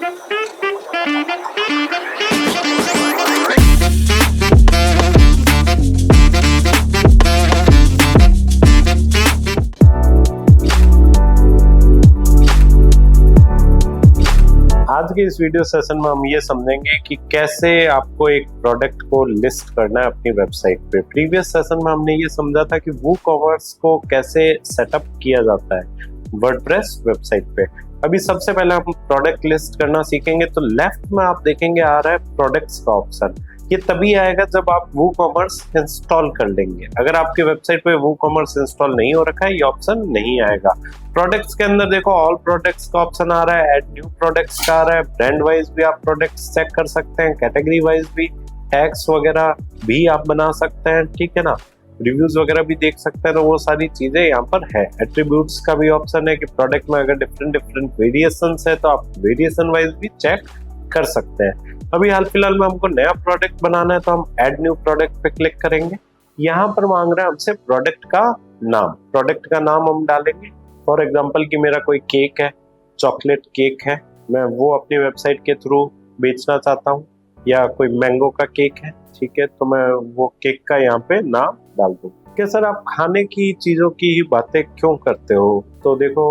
आज के इस वीडियो सेशन में हम ये समझेंगे कि कैसे आपको एक प्रोडक्ट को लिस्ट करना है अपनी वेबसाइट पे। प्रीवियस सेशन में हमने ये समझा था कि वूकॉमर्स को कैसे सेटअप किया जाता है वर्डप्रेस वेबसाइट पे। अभी सबसे पहले हम प्रोडक्ट लिस्ट करना सीखेंगे। तो लेफ्ट में आप देखेंगे आ रहा है प्रोडक्ट्स का ऑप्शन। ये तभी आएगा जब आप वूकॉमर्स इंस्टॉल कर लेंगे। अगर आपकी वेबसाइट पे वूकॉमर्स इंस्टॉल नहीं हो रखा है, ये ऑप्शन नहीं आएगा। प्रोडक्ट्स के अंदर देखो ऑल प्रोडक्ट्स का ऑप्शन आ रहा है, ऐड न्यू प्रोडक्ट्स का आ रहा है, ब्रांड वाइज भी आप प्रोडक्ट्स चेक कर सकते हैं, कैटेगरी वाइज भी, टैग्स वगैरह भी आप बना सकते हैं, ठीक है ना, रिव्यूज वगैरह भी देख सकते हैं। तो वो सारी चीजें यहाँ पर है। एट्रीब्यूट्स का भी ऑप्शन है कि प्रोडक्ट में अगर डिफरेंट वेरिएशंस है तो आप वेरिएशन वाइज भी चेक कर सकते हैं। अभी हाल फिलहाल में हमको नया प्रोडक्ट बनाना है तो हम ऐड न्यू प्रोडक्ट पे क्लिक करेंगे। यहाँ पर मांग रहा है हमसे प्रोडक्ट का नाम। प्रोडक्ट का नाम हम डालेंगे। फॉर एग्जांपल कि मेरा कोई केक है, चॉकलेट केक है, मैं वो अपनी वेबसाइट के थ्रू बेचना चाहता हूँ, या कोई मैंगो का केक है, ठीक है, तो मैं वो केक का यहाँ पे नाम डाल दूँ। क्या सर आप खाने की चीजों की ही बातें क्यों करते हो? तो देखो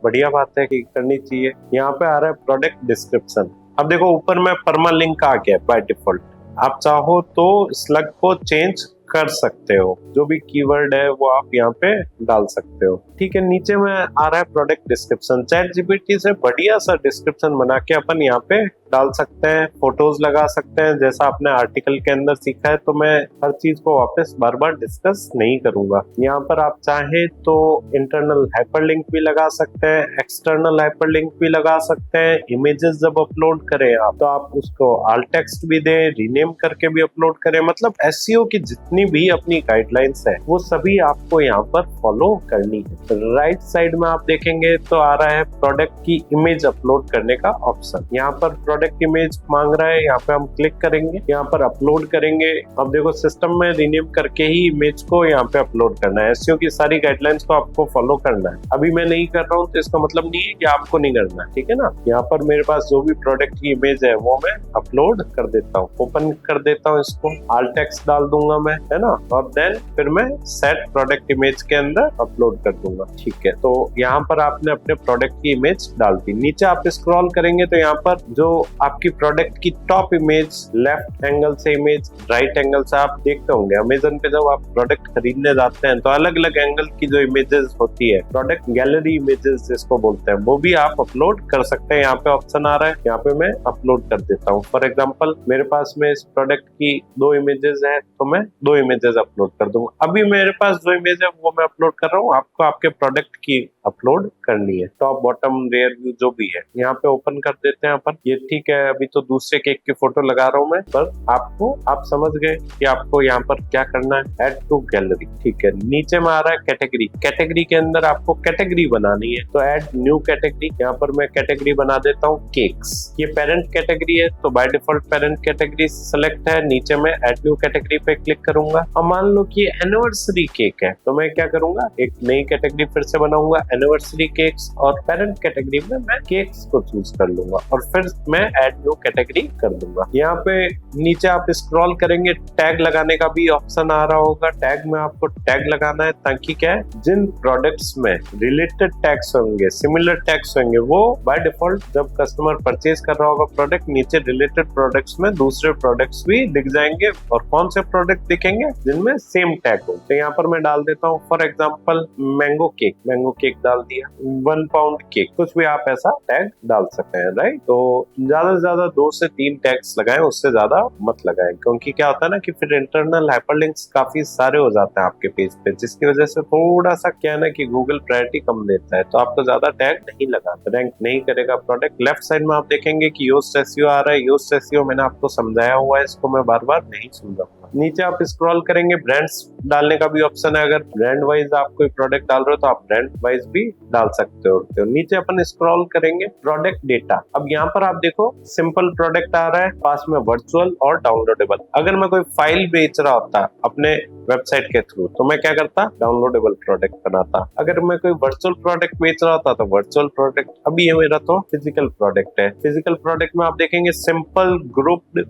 बढ़िया बात है कि करनी चाहिए। यहाँ पे आ रहा है प्रोडक्ट डिस्क्रिप्शन। अब देखो ऊपर में परमालिंक आ गया बाय डिफॉल्ट। आप चाहो तो स्लग को चेंज कर सकते हो, जो भी कीवर्ड है वो आप यहाँ पे डाल सकते हो, ठीक है। नीचे में आ रहा है प्रोडक्ट डिस्क्रिप्शन। चैट जीपीटी से बढ़िया सा डिस्क्रिप्शन बना के अपन यहाँ पे डाल सकते हैं, फोटोज लगा सकते हैं, जैसा आपने आर्टिकल के अंदर सीखा है। तो मैं हर चीज को वापस बार बार डिस्कस नहीं करूंगा। यहाँ पर आप चाहे तो इंटरनल हाइपरलिंक भी लगा सकते हैं, एक्सटर्नल हाइपरलिंक भी लगा सकते हैं। इमेजेस जब अपलोड करें आप तो आप उसको आल्ट टेक्स्ट भी दें, रीनेम करके भी अपलोड करें। मतलब एसईओ की जितनी भी अपनी गाइडलाइंस है वो सभी आपको यहाँ पर फॉलो करनी है। राइट साइड में आप देखेंगे तो आ रहा है प्रोडक्ट की इमेज अपलोड करने का ऑप्शन। यहाँ पर प्रोडक्ट इमेज मांग रहा है, यहाँ पे हम क्लिक करेंगे, यहाँ पर अपलोड करेंगे। अब देखो सिस्टम में रीनेम करके ही इमेज को यहाँ पे अपलोड करना है। एसईओ की सारी गाइडलाइंस को आपको फॉलो करना है। अभी मैं नहीं कर रहा हूँ तो इसका मतलब नहीं है कि आपको नहीं करना है, ठीक है ना। यहाँ पर मेरे पास जो भी प्रोडक्ट की इमेज है वो मैं अपलोड कर देता हूँ, ओपन कर देता हूँ इसको, आल्ट टेक्स्ट डाल दूंगा मैं, है ना, और देन फिर मैं सेट प्रोडक्ट इमेज के अंदर अपलोड कर दूंगा, ठीक है। तो यहाँ पर आपने अपने प्रोडक्ट की इमेज डाल दी। नीचे आप स्क्रॉल करेंगे तो यहाँ पर जो आपकी प्रोडक्ट की टॉप इमेज, लेफ्ट एंगल से इमेज, राइट एंगल से, आप देखते होंगे अमेज़न पे जब आप प्रोडक्ट खरीदने जाते हैं तो अलग अलग एंगल की जो इमेजेस होती है, प्रोडक्ट गैलरी इमेजेस जिसको बोलते हैं, वो भी आप अपलोड कर सकते हैं। यहाँ पे ऑप्शन आ रहा है, यहाँ पे मैं अपलोड कर देता हूँ। फॉर एग्जाम्पल मेरे पास में इस प्रोडक्ट की 2 इमेजेस है तो मैं 2 इमेजेस अपलोड कर दूंगा। अभी मेरे पास 2 इमेज है वो मैं अपलोड कर रहा हूँ, आपको आपके प्रोडक्ट की अपलोड करनी है। टॉप बॉटम रेयर व्यू जो भी है यहाँ पे ओपन कर देते हैं अपन। ये ठीक है, अभी तो दूसरे केक की फोटो लगा रहा हूँ मैं, पर आपको आप समझ गए कि आपको यहाँ पर क्या करना है। ऐड टू गैलरी, ठीक है। नीचे में आ रहा है कैटेगरी। कैटेगरी के अंदर आपको कैटेगरी बनानी है तो ऐड न्यू कैटेगरी। यहाँ पर मैं कैटेगरी बना देता हूँ केक्स। ये पेरेंट कैटेगरी है तो by default parent category select है। नीचे में ऐड न्यू कैटेगरी पे क्लिक करूंगा। अब मान लो कि एनिवर्सरी केक है तो मैं क्या करूंगा, एक नई कैटेगरी फिर से बनाऊंगा, एनिवर्सरी केक्स, और पेरेंट कैटेगरी में मैं केक्स को चूज कर लूंगा और फिर मैं ऐड न्यू कैटेगरी कर दूंगा। यहाँ पे नीचे आप स्क्रॉल करेंगे, टैग लगाने का भी ऑप्शन आ रहा होगा। टैग में आपको टैग लगाना है ताकि क्या है, जिन प्रोडक्ट्स में रिलेटेड टैग्स होंगे, सिमिलर टैग्स होंगे, वो बाय डिफॉल्ट जब कस्टमर परचेज कर रहा होगा प्रोडक्ट, नीचे रिलेटेड प्रोडक्ट्स में दूसरे प्रोडक्ट्स भी दिख जाएंगे। और कौन से प्रोडक्ट दिखेंगे जिनमें सेम टैग हो। तो यहाँ पर मैं डाल देता हूँ फॉर एग्जाम्पल मैंगो केक डाल दिया, 1 पाउंड केक, कुछ भी आप ऐसा टैग डाल सकते हैं, राइट। तो ज्यादा से ज्यादा 2 से 3 टैग्स लगाएं, उससे ज्यादा मत लगाएं, क्योंकि क्या होता है ना कि फिर इंटरनल हाइपरलिंक्स काफी सारे हो जाते हैं आपके पेज पे, जिसकी वजह से थोड़ा सा क्या है ना कि गूगल प्रायोरिटी कम देता है। तो आपको ज्यादा टैग नहीं लगाना, रैंक नहीं करेगा प्रोडक्ट। लेफ्ट साइड में आप देखेंगे कि यूज्ड एसईओ आ रहा है। यूज्ड एसईओ मैंने आपको समझाया हुआ है, इसको मैं बार बार नहीं समझाऊंगा। नीचे आप स्क्रॉल करेंगे, ब्रांड्स डालने का भी ऑप्शन है। अगर ब्रांड वाइज आप कोई प्रोडक्ट डाल रहे हो तो आप ब्रांड वाइज भी डाल सकते हो। तो नीचे अपन स्क्रॉल करेंगे, प्रोडक्ट डेटा। अब यहाँ पर आप देखो सिंपल प्रोडक्ट आ रहा है, पास में वर्चुअल और डाउनलोडेबल। अगर मैं कोई फाइल बेच रहा होता अपने वेबसाइट के थ्रू तो मैं क्या करता, डाउनलोडेबल प्रोडक्ट बनाता। अगर मैं कोई वर्चुअल प्रोडक्ट बेच रहा था तो वर्चुअल प्रोडक्ट। अभी ये मेरा तो फिजिकल प्रोडक्ट है। फिजिकल प्रोडक्ट में आप देखेंगे सिंपल, ग्रुप्ड,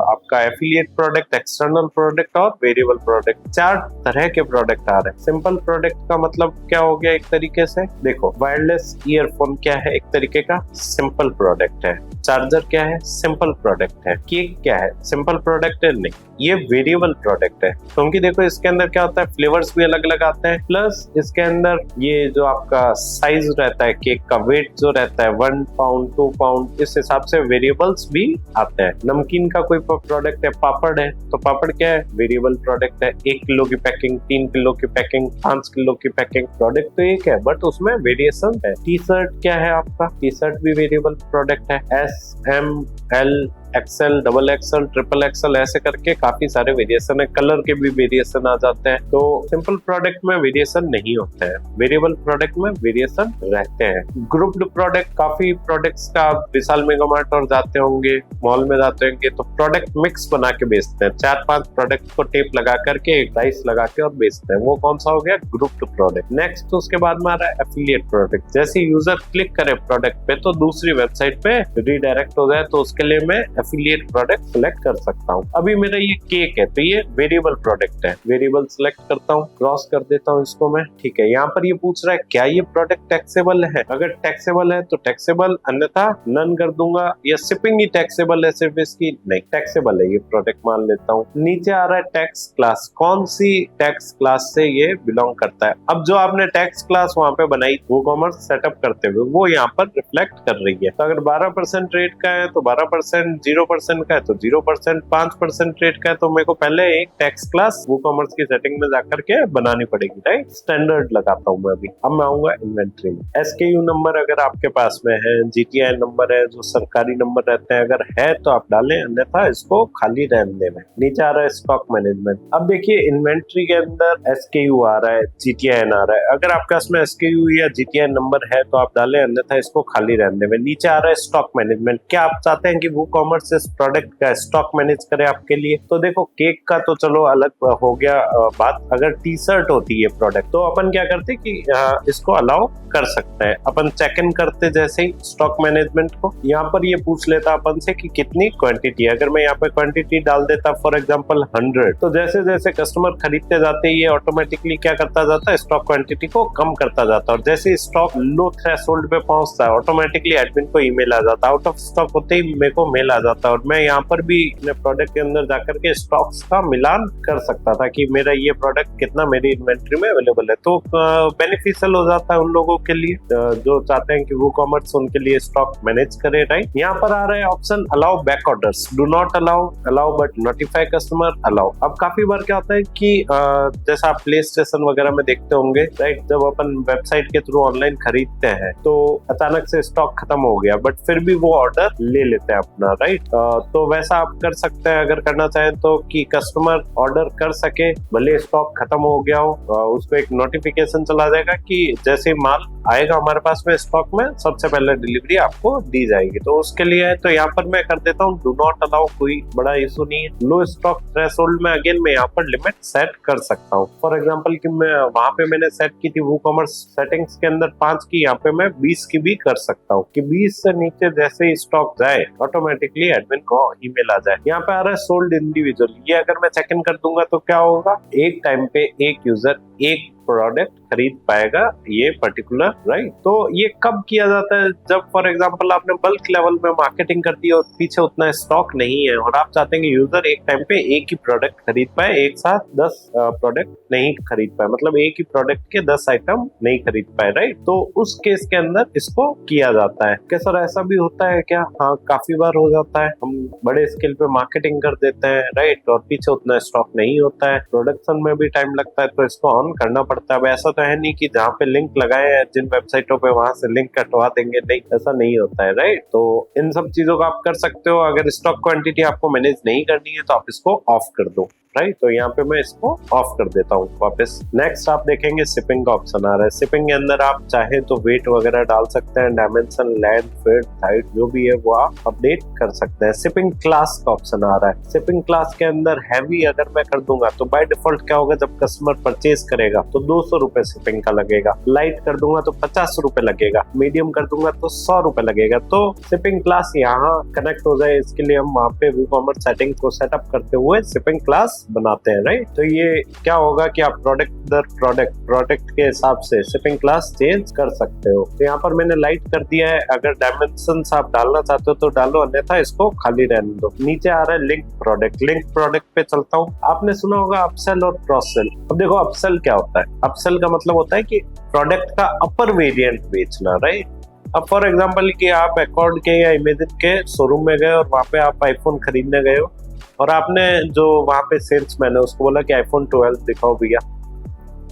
आपका एफिलिएट प्रोडक्ट, एक्सटर्नल प्रोडक्ट और वेरिएबल प्रोडक्ट। 4 तरह के प्रोडक्ट आ रहे हैं। सिंपल प्रोडक्ट का मतलब क्या हो गया, एक तरीके से देखो, वायरलेस ईयरफोन क्या है, एक तरीके का सिंपल प्रोडक्ट है। चार्जर क्या है, सिंपल प्रोडक्ट है। केक क्या है, सिंपल प्रोडक्ट है? नहीं, ये वेरिएबल प्रोडक्ट है। क्योंकि देखो इसके अंदर क्या होता है, फ्लेवर्स भी अलग अलग आते हैं, प्लस इसके अंदर ये जो आपका साइज रहता है, केक का वेट जो रहता है 1 पाउंड 2 पाउंड, इस हिसाब से वेरिएबल्स भी आते हैं। नमकीन का कोई प्रोडक्ट है, पापड़ है, तो पापड़ क्या है, वेरिएबल प्रोडक्ट है। 1 किलो की पैकिंग, 3 किलो की पैकिंग, 5 किलो की पैकिंग, प्रोडक्ट तो एक है बट उसमें वेरिएशन है। टी शर्ट क्या है आपका, टी शर्ट भी वेरिएबल प्रोडक्ट है। S, M, L, XL, double XL, triple XL, ऐसे करके काफी सारे वेरिएशन है। कलर के भी वेरिएशन आ जाते हैं। तो सिंपल प्रोडक्ट में वेरिएशन नहीं होते हैं, वेरिएबल प्रोडक्ट में वेरिएशन रहते हैं। ग्रुप्ड प्रोडक्ट, काफी प्रोडक्ट्स का विशाल मेगा मार्ट और जाते होंगे, मॉल में जाते होंगे तो प्रोडक्ट मिक्स बना के बेचते हैं। 4-5 प्रोडक्ट को टेप लगा करके, एक प्राइस लगा के और बेचते हैं। वो कौन सा हो गया, ग्रुप्ड प्रोडक्ट। नेक्स्ट उसके बाद में आ रहा है एफिलिएट प्रोडक्ट। जैसे यूजर क्लिक करे प्रोडक्ट पे तो दूसरी वेबसाइट पे रिडायरेक्ट हो जाए, तो उसके लिए मैं एफिलिएट प्रोडक्ट सिलेक्ट कर सकता हूँ। अभी मेरा ये केक है तो ये वेरिएबल प्रोडक्ट है, वेरिएबल सिलेक्ट करता हूँ, क्रॉस कर देता हूँ इसको मैं। ठीक है, यहाँ पर ये पूछ रहा है क्या ये प्रोडक्ट टैक्सेबल है। अगर टैक्सेबल है तो टैक्सेबल, अन्यथा नन कर दूंगा। या शिपिंग ही टैक्सेबल है सिर्फ इसकी, नहीं टैक्सेबल है ये प्रोडक्ट मान लेता हूँ। नीचे आ रहा है टैक्स क्लास, कौन सी टैक्स क्लास से ये बिलोंग करता है। अब जो आपने टैक्स क्लास वहां पे बनाई WooCommerce सेटअप करते हुए, वो यहाँ पर रिफ्लेक्ट कर रही है। तो अगर 12% रेट का है तो 12%, 0% का है तो 0%, 5% रेट का है तो मेरे को पहले एक टैक्स क्लास WooCommerce की सेटिंग में जाकर के बनानी पड़ेगी, राइट। स्टैंडर्ड लगाता हूँ मैं अभी। अब मैं आऊंगा इन्वेंट्री में। SKU नंबर अगर आपके पास में है, GTI नंबर है, जो सरकारी नंबर रहते हैं, अगर है तो आप डालें, अन्यथा इसको खाली रहने देना। नीचे आ रहा है स्टॉक मैनेजमेंट। अब देखिए इन्वेंट्री के अंदर SKU आ रहा है, GTN आ रहा है। अगर आपके पास में SKU या GTN नंबर है तो आप डालें, अन्यथा इसको खाली रहने दें। नीचे आ रहा है स्टॉक मैनेजमेंट। क्या आप चाहते हैं कि WooCommerce इस प्रोडक्ट का स्टॉक मैनेज करे आपके लिए? तो देखो केक का तो चलो अलग हो गया बात। अगर टी शर्ट होती है प्रोडक्ट तो अपन क्या करते कि इसको अलाउ कर सकते हैं। अपन चेक इन करते जैसे ही स्टॉक मैनेजमेंट को, यहाँ पर ये पूछ लेता अपन से कि कितनी क्वांटिटी है। अगर मैं यहाँ पे क्वांटिटी डाल देता फॉर एग्जांपल 100, तो जैसे जैसे कस्टमर खरीदते जाते ये ऑटोमेटिकली क्या करता जाता है, स्टॉक क्वांटिटी को कम करता जाता है। और जैसे स्टॉक लो थ्रेशोल्ड पे पहुंचता है, ऑटोमेटिकली एडमिन को ईमेल आ जाता है। आउट ऑफ स्टॉक होते ही मेरे को मेल आ जाता है और मैं यहाँ पर भी अपने प्रोडक्ट के अंदर जाकर के स्टॉक्स का मिलान कर सकता था कि मेरा ये प्रोडक्ट कितना मेरी इन्वेंट्री में अवेलेबल है। तो बेनिफिशियल हो जाता है उन लोगों के लिए जो चाहते हैं कि WooCommerce उनके लिए स्टॉक मैनेज करे, राइट। यहाँ पर आ रहा है option allow back orders, do not allow, allow but notify customer, allow. अब काफी बार क्या होता है कि जैसा आप प्ले स्टेशन वगैरह में देखते होंगे, राइट, जब अपन वेबसाइट के थ्रू ऑनलाइन खरीदते हैं तो अचानक से स्टॉक खत्म हो गया बट फिर भी वो ऑर्डर ले लेते हैं अपना, राइट। तो वैसा आप कर सकते हैं अगर करना चाहें तो, कि कस्टमर ऑर्डर कर सके, भले स्टॉक खत्म हो गया हो, उसको एक नोटिफिकेशन चला जाएगा कि जैसे माल आएगा हमारे पास में स्टॉक में, सबसे पहले डिलीवरी आपको दी जाएगी। तो उसके लिए है तो यहाँ पर मैं कर देता हूँ डू नॉट अलाउ, कोई बड़ा इशू नहीं है। लो स्टॉक थ्रेशोल्ड में अगेन मैं यहाँ पर लिमिट सेट कर सकता हूँ। फॉर एग्जांपल कि मैं वहां पे मैंने सेट की थी WooCommerce सेटिंग्स के अंदर 5 की, यहाँ पे मैं 20 की भी कर सकता हूँ कि 20 से नीचे जैसे ही स्टॉक जाए ऑटोमेटिकली एडमिन को ईमेल आ जाए। यहाँ पे आ रहा है सोल्ड इंडिविजुअल। ये अगर मैं चेक इन कर दूंगा तो क्या होगा, एक टाइम पे एक यूजर एक प्रोडक्ट खरीद पाएगा ये पर्टिकुलर, राइट। तो ये कब किया जाता है, जब फॉर एग्जांपल आपने बल्क लेवल में मार्केटिंग कर दी और पीछे उतना स्टॉक नहीं है और आप चाहते हैं कि यूजर एक टाइम पे एक ही प्रोडक्ट खरीद पाए, एक साथ 10 प्रोडक्ट नहीं खरीद पाए, मतलब एक ही प्रोडक्ट के 10 आइटम नहीं खरीद पाए, राइट। तो उस केस के अंदर इसको किया जाता है। क्या सर ऐसा भी होता है क्या? हाँ, काफी बार हो जाता है। हम बड़े स्केल पे मार्केटिंग कर देते हैं, राइट, और पीछे उतना स्टॉक नहीं होता है, प्रोडक्शन में भी टाइम लगता है, तो इसको ऑन करना पड़ता है। अब ऐसा तो है नहीं कि जहाँ पे लिंक लगाए हैं जिन वेबसाइटों पे वहां से लिंक कटवा देंगे, नहीं, ऐसा नहीं होता है, राइट। तो इन सब चीजों को आप कर सकते हो। अगर स्टॉक क्वांटिटी आपको मैनेज नहीं करनी है तो आप इसको ऑफ कर दो। राइट। तो यहाँ पे मैं इसको ऑफ कर देता हूँ वापस। नेक्स्ट आप देखेंगे शिपिंग का ऑप्शन आ रहा है। शिपिंग के अंदर आप चाहे तो वेट वगैरह डाल सकते हैं, डायमेंशन, लेंथ, विड्थ, हाइट जो भी है वो आप अपडेट कर सकते हैं। शिपिंग क्लास का ऑप्शन आ रहा है। शिपिंग क्लास के अंदर हैवी अगर मैं कर दूंगा तो बाय डिफॉल्ट क्या होगा, जब कस्टमर परचेज करेगा तो 200 रुपए शिपिंग का लगेगा। लाइट कर दूंगा तो 50 रुपए लगेगा, मीडियम कर दूंगा तो 100 रुपए लगेगा। तो शिपिंग क्लास यहाँ कनेक्ट हो जाए इसके लिए हम वहाँ पे WooCommerce सेटिंग को सेटअप करते हुए शिपिंग क्लास बनाते हैं, राइट। तो ये क्या होगा कि आप प्रोडक्ट दर प्रोडक्ट के हिसाब से शिपिंग क्लास चेंज कर सकते हो। तो यहाँ पर मैंने लाइट कर दिया है। अगर डायमेंशंस आप डालना चाहते हो तो डालो, अन्यथा इसको खाली रहने दो। नीचे आ रहा है लिंक प्रोडक्ट पे चलता हूँ। आपने सुना होगा अपसेल और क्रॉस सेल। अब देखो अपसेल क्या होता है। अपसेल का मतलब होता है कि प्रोडक्ट का अपर वेरिएंट बेचना, राइट। अब फॉर एग्जांपल कि आप एकॉर्ड के या इमेजिन के शोरूम में गए और वहाँ पे आप आईफोन खरीदने गए हो और आपने जो वहाँ पे सेल्समैन है उसको बोला कि आईफोन 12 दिखाओ भैया।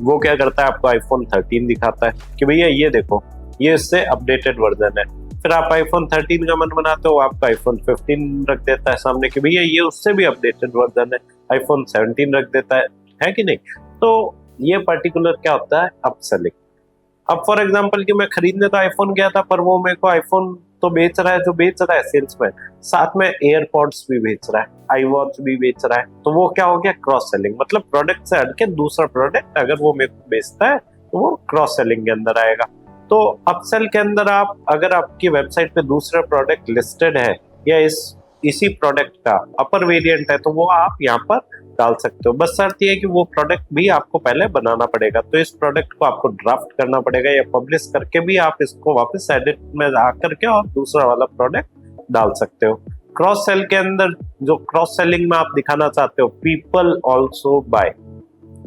वो क्या करता है, आपको आईफोन 13 दिखाता है कि भैया ये देखो, ये इससे अपडेटेड वर्जन है। फिर आप आईफोन 13 का मन बनाते हो, आपका आईफोन 15 रख देता है सामने कि भैया ये उससे भी अपडेटेड वर्जन है। आईफोन 17 रख देता है कि नहीं। तो ये पर्टिकुलर क्या होता है, अपसेलिंग। अब फॉर एग्जांपल कि मैं खरीदने तो आईफोन गया था, पर वो मेरे को आईफोन तो बेच रहा है, जो बेच रहा है सेल्समैन, साथ में एयरपॉड्स भी बेच रहा है, आई वॉच भी बेच रहा है। तो वो क्या हो गया, क्रॉस सेलिंग। मतलब प्रोडक्ट से हटके दूसरा प्रोडक्ट अगर वो मेरे को बेचता है तो वो क्रॉस सेलिंग के अंदर आएगा। तो अपसेल के अंदर आप अगर आपकी वेबसाइट पे दूसरा प्रोडक्ट लिस्टेड है या इसी प्रोडक्ट का अपर वेरिएंट है तो वो आप यहाँ पर डाल सकते हो। बस शर्त ये है कि वो प्रोडक्ट भी आपको पहले बनाना पड़ेगा। तो इस प्रोडक्ट को आपको ड्राफ्ट करना पड़ेगा या पब्लिश करके भी आप इसको वापस एडिट में आकर के और दूसरा वाला प्रोडक्ट डाल सकते हो। क्रॉस सेल के अंदर जो क्रॉस सेलिंग में आप दिखाना चाहते हो, पीपल ऑल्सो बाय।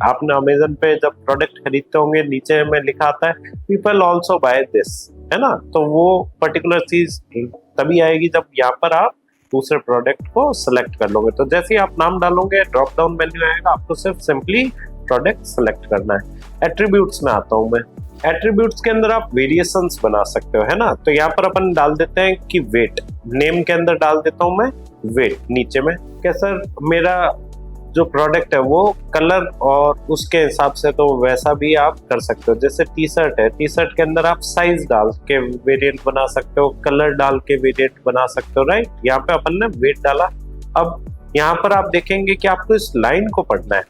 आपने अमेजन पे जब प्रोडक्ट खरीदते होंगे नीचे में लिखा आता है पीपल ऑल्सो बाय दिस, है ना। तो वो पर्टिकुलर चीज तभी आएगी जब यहाँ पर आप दूसरे प्रोडक्ट को सिलेक्ट कर लोगे। तो जैसे ही आप नाम डालोगे ड्रॉप डाउन मेन्यू आएगा, आपको सिर्फ सिंपली प्रोडक्ट सिलेक्ट करना है। एट्रीब्यूट्स में आता हूं मैं। एट्रीब्यूट्स के अंदर आप वेरिएशंस बना सकते हो, है ना। तो यहाँ पर अपन डाल देते हैं कि वेट। नेम के अंदर डाल देता हूं मैं वेट। नीचे में क्या सर, मेरा जो प्रोडक्ट है वो कलर और उसके हिसाब से तो वैसा भी आप कर सकते हो। जैसे टी शर्ट है, टी शर्ट के अंदर आप साइज डाल के वेरिएंट बना सकते हो, कलर डाल के वेरिएंट बना सकते हो, राइट। यहाँ पे अपन ने वेट डाला। अब यहाँ पर आप देखेंगे कि आपको इस लाइन को पढ़ना है।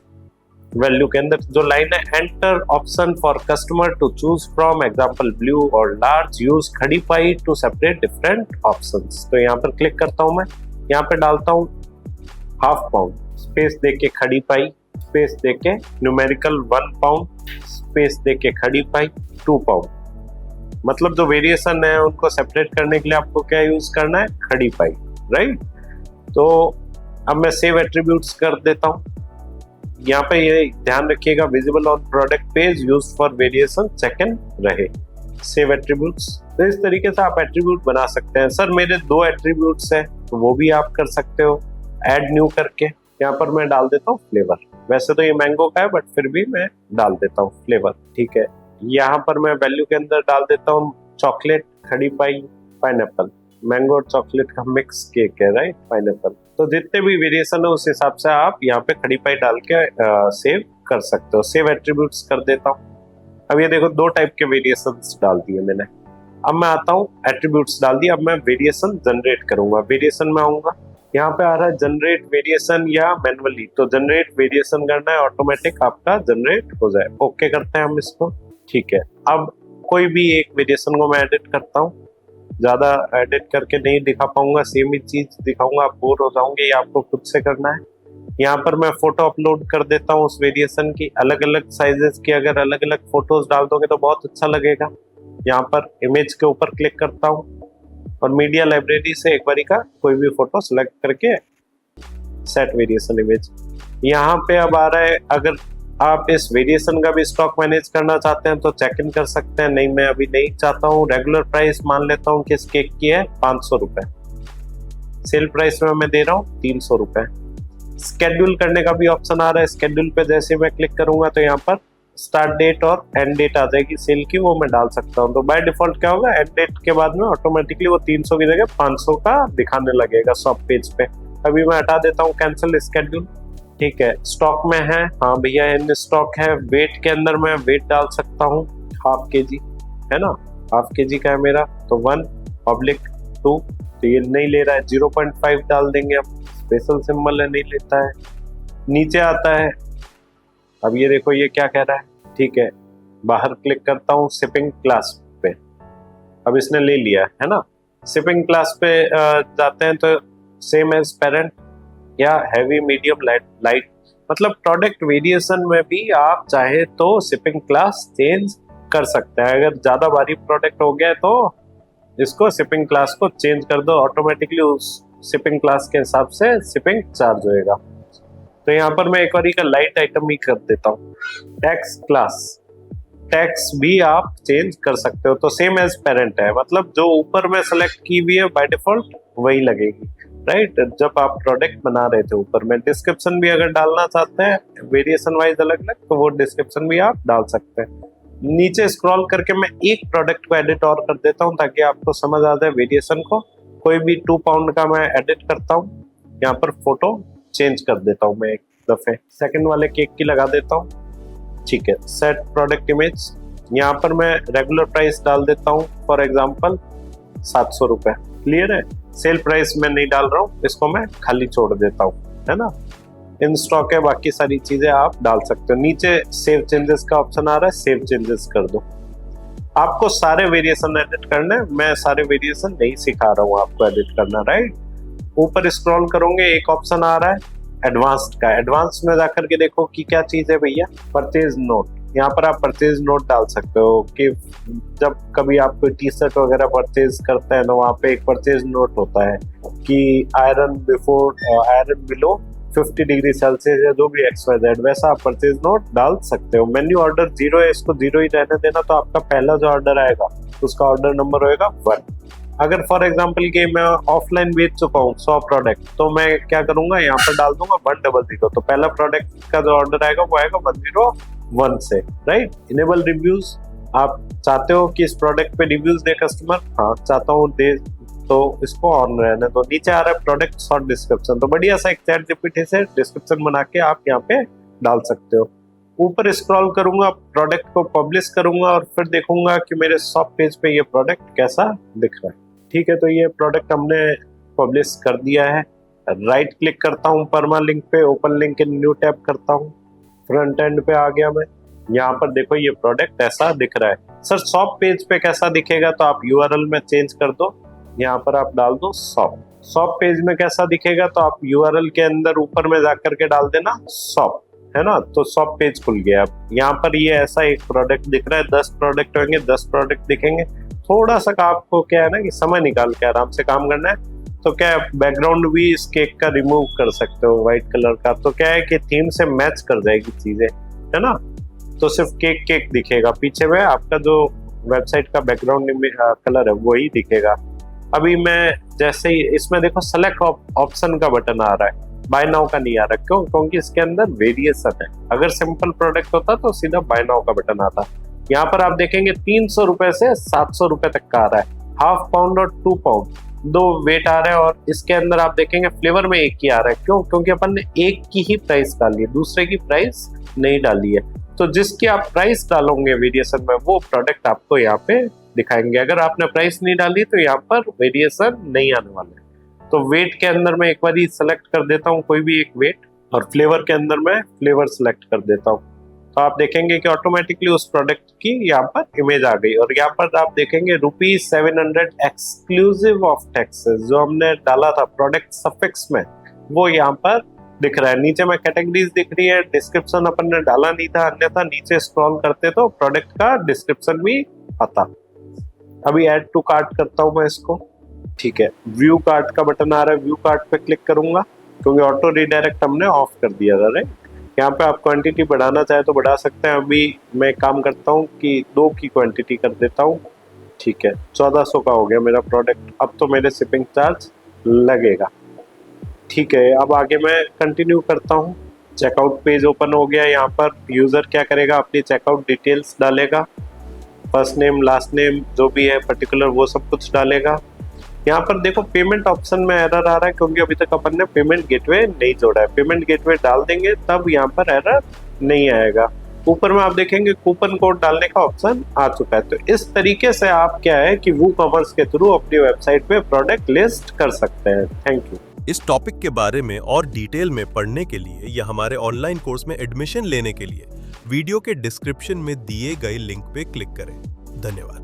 वैल्यू के अंदर जो लाइन है, enter option for customer to choose from example blue और लार्ज, यूज खड़ी पाई टू सेपरेट डिफरेंट ऑप्शंस। तो यहाँ पर क्लिक करता हूँ मैं। यहाँ पे डालता हूँ हाफ पाउंड, स्पेस देके खड़ी पाई, स्पेस देके न्यूमेरिकल 1 पाउंड, स्पेस देके खड़ी पाई 2 पाउंड। मतलब जो वेरिएशन है उनको सेपरेट करने के लिए आपको क्या यूज करना है, खड़ी पाई, राइट। तो अब मैं सेव एट्रीब्यूट्स कर देता हूँ। यहाँ पे ये ध्यान रखिएगा, visible on product page, use for variation check इन रहे। Save attributes. तो इस तरीके से आप एट्रीब्यूट बना सकते हैं। सर मेरे 2 एट्रीब्यूट्स हैं तो वो भी आप कर सकते हो ऐड न्यू करके। यहाँ पर मैं डाल देता हूँ फ्लेवर। वैसे तो ये मैंगो का है बट फिर भी मैं डाल देता हूँ फ्लेवर, ठीक है। यहाँ पर मैं वैल्यू के अंदर डाल देता हूँ चॉकलेट, खड़ी पाई, पाइनएप्पल। मैंगो और चॉकलेट का मिक्स केक है, राइट, पाइनएप्पल। तो जितने भी वेरिएशन है उस हिसाब से आप यहाँ पे खड़ी पाई डाल के सेव कर सकते हो। सेव एट्रीब्यूट्स कर देता हूँ। अब ये देखो 2 टाइप के वेरिएशंस डाल दिए मैंने। अब मैं आता हूँ एट्रीब्यूट्स डाल दिया। अब मैं वेरिएशन जनरेट करूंगा। वेरिएशन में आऊंगा, यहाँ पे आ रहा है जनरेट वेरिएशन या मैनुअली। तो जनरेट वेरिएशन करना है, ऑटोमेटिक आपका जनरेट हो जाए। ओके करते हैं हम इसको, ठीक है। अब कोई भी एक वेरिएशन को मैं एडिट करता हूँ। ज्यादा एडिट करके नहीं दिखा पाऊंगा, सेम ही चीज दिखाऊंगा, आप बोर हो जाओगे। ये आपको खुद से करना है। यहाँ पर मैं फोटो अपलोड कर देता हूँ उस वेरिएशन की। अलग अलग साइजेस की अगर अलग अलग फोटोज डाल दोगे तो बहुत अच्छा लगेगा। यहाँ पर इमेज के ऊपर क्लिक करता हूँ और मीडिया लाइब्रेरी से एक बारी का कोई भी फोटो सेलेक्ट करके सेट वेरिएशन इमेज। यहाँ पे अब आ रहा है, अगर आप इस वेरिएशन का भी स्टॉक मैनेज करना चाहते हैं तो चेक इन कर सकते हैं। नहीं, मैं अभी नहीं चाहता हूँ। रेगुलर प्राइस मान लेता हूँ कि इस केक की है 500 रुपए। सेल प्राइस में मैं दे रहा हूँ 300 रुपए। स्केड्यूल करने का भी ऑप्शन आ रहा है। स्केड्यूल पे जैसे मैं क्लिक करूंगा तो यहाँ पर स्टार्ट डेट और एंड डेट आ जाएगी सेल की, वो मैं डाल सकता हूँ। तो बाय डिफॉल्ट क्या होगा, एंड डेट के बाद में ऑटोमेटिकली वो 300 की जगह 500 का दिखाने लगेगा शॉप पेज पे। अभी मैं हटा देता हूँ कैंसिल स्केड्यूल। ठीक है, स्टॉक में हाँ भैया इन स्टॉक है। वेट के अंदर मैं वेट डाल सकता हूँ हाफ के जी, है ना, हाफ के जी का है मेरा, तो 1/2, तो ये नहीं ले रहा है, 0.5 डाल देंगे अब, स्पेशल सिंबल है नहीं लेता है। नीचे आता है, अब ये देखो ये क्या कह रहा है, ठीक है, बाहर क्लिक करता हूँ शिपिंग क्लास पे, अब इसने ले लिया है ना। शिपिंग क्लास पे जाते हैं तो सेम एज पेरेंट या हैवी मीडियम लाइट, मतलब प्रोडक्ट वेरिएशन में भी आप चाहे तो शिपिंग क्लास चेंज कर सकते हैं। अगर ज्यादा भारी प्रोडक्ट हो गया है तो इसको शिपिंग क्लास को चेंज कर दो, ऑटोमेटिकली उस शिपिंग क्लास के हिसाब से शिपिंग चार्ज होएगा। तो यहाँ पर मैं एक बार का लाइट आइटम ही कर देता हूँ। टैक्स क्लास, टैक्स भी आप चेंज कर सकते हो, तो सेम एज पेरेंट है, मतलब जो ऊपर में सेलेक्ट की हुई है बाय डिफॉल्ट वही लगेगी, राइट। जब आप प्रोडक्ट बना रहे थे ऊपर में डिस्क्रिप्शन भी अगर डालना चाहते हैं वेरिएशन वाइज अलग अलग, तो वो डिस्क्रिप्शन भी आप डाल सकते हैं। नीचे स्क्रॉल करके मैं एक प्रोडक्ट को एडिट और कर देता हूँ ताकि आपको समझ आ जाए वेरिएशन को। कोई भी 2 पाउंड का मैं एडिट करता हूँ, यहाँ पर फोटो चेंज कर देता हूँ मैं एक दफे, सेकंड वाले केक की लगा देता हूँ, ठीक है। सेट प्रोडक्ट इमेज, यहाँ पर मैं रेगुलर प्राइस डाल देता हूँ, फॉर एग्जांपल 700 रुपए, क्लियर है। सेल प्राइस में नहीं डाल रहा हूँ, इसको मैं खाली छोड़ देता हूँ, है ना। इन स्टॉक है, बाकी सारी चीजें आप डाल सकते हो। नीचे सेव चेंजेस का ऑप्शन आ रहा है, सेव चेंजेस कर दो। आपको सारे वेरिएशन एडिट करना है, मैं सारे वेरिएशन नहीं सिखा रहा हूँ आपको एडिट करना, राइट। ऊपर स्क्रॉल करोगे एक ऑप्शन आ रहा है एडवांस्ड का, एडवांस में जाकर के देखो कि क्या चीज है भैया, परचेज नोट। यहाँ पर आप परचेज नोट डाल सकते हो कि जब कभी आप कोई टी शर्ट वगैरह परचेज करते हैं ना, वहाँ पे एक परचेज नोट होता है कि iron before iron below 50 degree Celsius या जो भी XYZ, वैसा आप परचेज नोट डाल सकते हो। मेन्यू ऑर्डर 0 है, इसको 0 ही रहने देना, तो आपका पहला जो ऑर्डर आएगा उसका ऑर्डर नंबर होएगा 1। अगर फॉर एग्जांपल कि मैं ऑफलाइन बेच चुका हूँ 100 प्रोडक्ट, तो मैं क्या करूंगा, यहाँ पर डाल दूंगा 100, तो पहला प्रोडक्ट का जो ऑर्डर आएगा वो आएगा 101 से, राइट। इनेबल रिव्यूज, आप चाहते हो कि इस प्रोडक्ट पे रिव्यूज दे कस्टमर, हाँ चाहता हूँ दे, तो इसको ऑन रहने दो। नीचे आ रहा है प्रोडक्ट शॉर्ट डिस्क्रिप्शन, तो बढ़िया सा एक ChatGPT से डिस्क्रिप्शन बना के आप यहाँ पे डाल सकते हो। ऊपर स्क्रॉल करूंगा, प्रोडक्ट को पब्लिश करूंगा और फिर देखूंगा कि मेरे शॉप पेज पे ये प्रोडक्ट कैसा दिख रहा है, ठीक है। तो ये प्रोडक्ट हमने पब्लिश कर दिया है। राइट क्लिक करता हूँ परमा लिंक पे, open link in new tab करता हूँ, फ्रंट एंड पे आ गया मैं। यहाँ पर देखो ये प्रोडक्ट ऐसा दिख रहा है। सर शॉप पेज पे कैसा दिखेगा, तो आप URL में चेंज कर दो, यहाँ पर आप डाल दो शॉप। शॉप पेज में कैसा दिखेगा, तो आप URL के अंदर ऊपर में जाकर के डाल देना शॉप, है ना, तो शॉप पेज खुल गया। अब यहाँ पर ये ऐसा एक प्रोडक्ट दिख रहा है, 10 प्रोडक्ट होंगे, 10 प्रोडक्ट दिखेंगे। थोड़ा सा आपको क्या है ना कि समय निकाल के आराम से काम करना है, तो क्या है बैकग्राउंड भी इस केक का रिमूव कर सकते हो व्हाइट कलर का, तो क्या है कि थीम से मैच कर जाएगी चीजें, है ना। तो सिर्फ केक केक दिखेगा, पीछे में आपका जो वेबसाइट का बैकग्राउंड कलर है वही दिखेगा। अभी मैं जैसे ही इसमें देखो सेलेक्ट ऑप्शन का बटन आ रहा है, बाय नाउ का नहीं आ रहा, क्यों, क्योंकि इसके अंदर वेरिएशन है। अगर सिंपल प्रोडक्ट होता तो सीधा बाय नाउ का बटन आता। यहाँ पर आप देखेंगे 300 रुपए से 700 रुपए तक का आ रहा है, हाफ पाउंड और 2 पाउंड, 2 वेट आ रहे हैं। और इसके अंदर आप देखेंगे फ्लेवर में एक ही आ रहा है, क्यों, क्योंकि अपन ने एक की ही प्राइस डाली है, दूसरे की प्राइस नहीं डाली है। तो जिसकी आप प्राइस डालोगे वेरिएशन में, वो प्रोडक्ट आपको यहाँ पे दिखाएंगे। अगर आपने प्राइस नहीं डाली तो यहाँ पर वेरिएशन नहीं आने वाला है। तो वेट के अंदर मैं एक बार ही सेलेक्ट कर देता हूँ कोई भी एक वेट, और फ्लेवर के अंदर मैं फ्लेवर सेलेक्ट कर देता हूँ, तो आप देखेंगे कि ऑटोमेटिकली उस प्रोडक्ट की यहाँ पर इमेज आ गई। और यहाँ पर आप देखेंगे ₹700 एक्सक्लूसिव ऑफ टैक्सेस, जो हमने डाला था प्रोडक्ट सफिक्स में, वो यहाँ पर दिख रहा है। नीचे में कैटेगरीज दिख रही है, डिस्क्रिप्शन अपन ने डाला नहीं था, अन्यथा नीचे स्क्रॉल करते तो प्रोडक्ट का डिस्क्रिप्शन भी आता। अभी ऐड टू कार्ट करता हूँ मैं इसको, ठीक है। व्यू कार्ट का बटन आ रहा है, व्यू कार्ट पे क्लिक करूंगा, क्योंकि ऑटो रिडायरेक्ट हमने ऑफ कर दिया था, राइट। यहाँ पे आप क्वांटिटी बढ़ाना चाहे तो बढ़ा सकते हैं। अभी मैं काम करता हूँ कि 2 की क्वांटिटी कर देता हूँ, ठीक है। 1400 का हो गया मेरा प्रोडक्ट, अब तो मेरे शिपिंग चार्ज लगेगा, ठीक है। अब आगे मैं कंटिन्यू करता हूँ। चेकआउट पेज ओपन हो गया। यहाँ पर यूजर क्या करेगा, अपनी चेकआउट डिटेल्स डालेगा, फर्स्ट नेम लास्ट नेम जो भी है पर्टिकुलर वो सब कुछ डालेगा। यहाँ पर देखो पेमेंट ऑप्शन में एरर आ रहा है क्योंकि अभी तक अपन ने पेमेंट गेटवे नहीं जोड़ा है। पेमेंट गेटवे डाल देंगे तब यहाँ पर एरर नहीं आएगा। ऊपर में आप देखेंगे कूपन कोड डालने का ऑप्शन आ चुका है। तो इस तरीके से आप क्या है कि वूकॉमर्स के थ्रू अपनी वेबसाइट पे प्रोडक्ट लिस्ट कर सकते हैं। Thank you. इस टॉपिक के बारे में और डिटेल में पढ़ने के लिए या हमारे ऑनलाइन कोर्स में एडमिशन लेने के लिए वीडियो के डिस्क्रिप्शन में दिए गए लिंक पे क्लिक करें। धन्यवाद।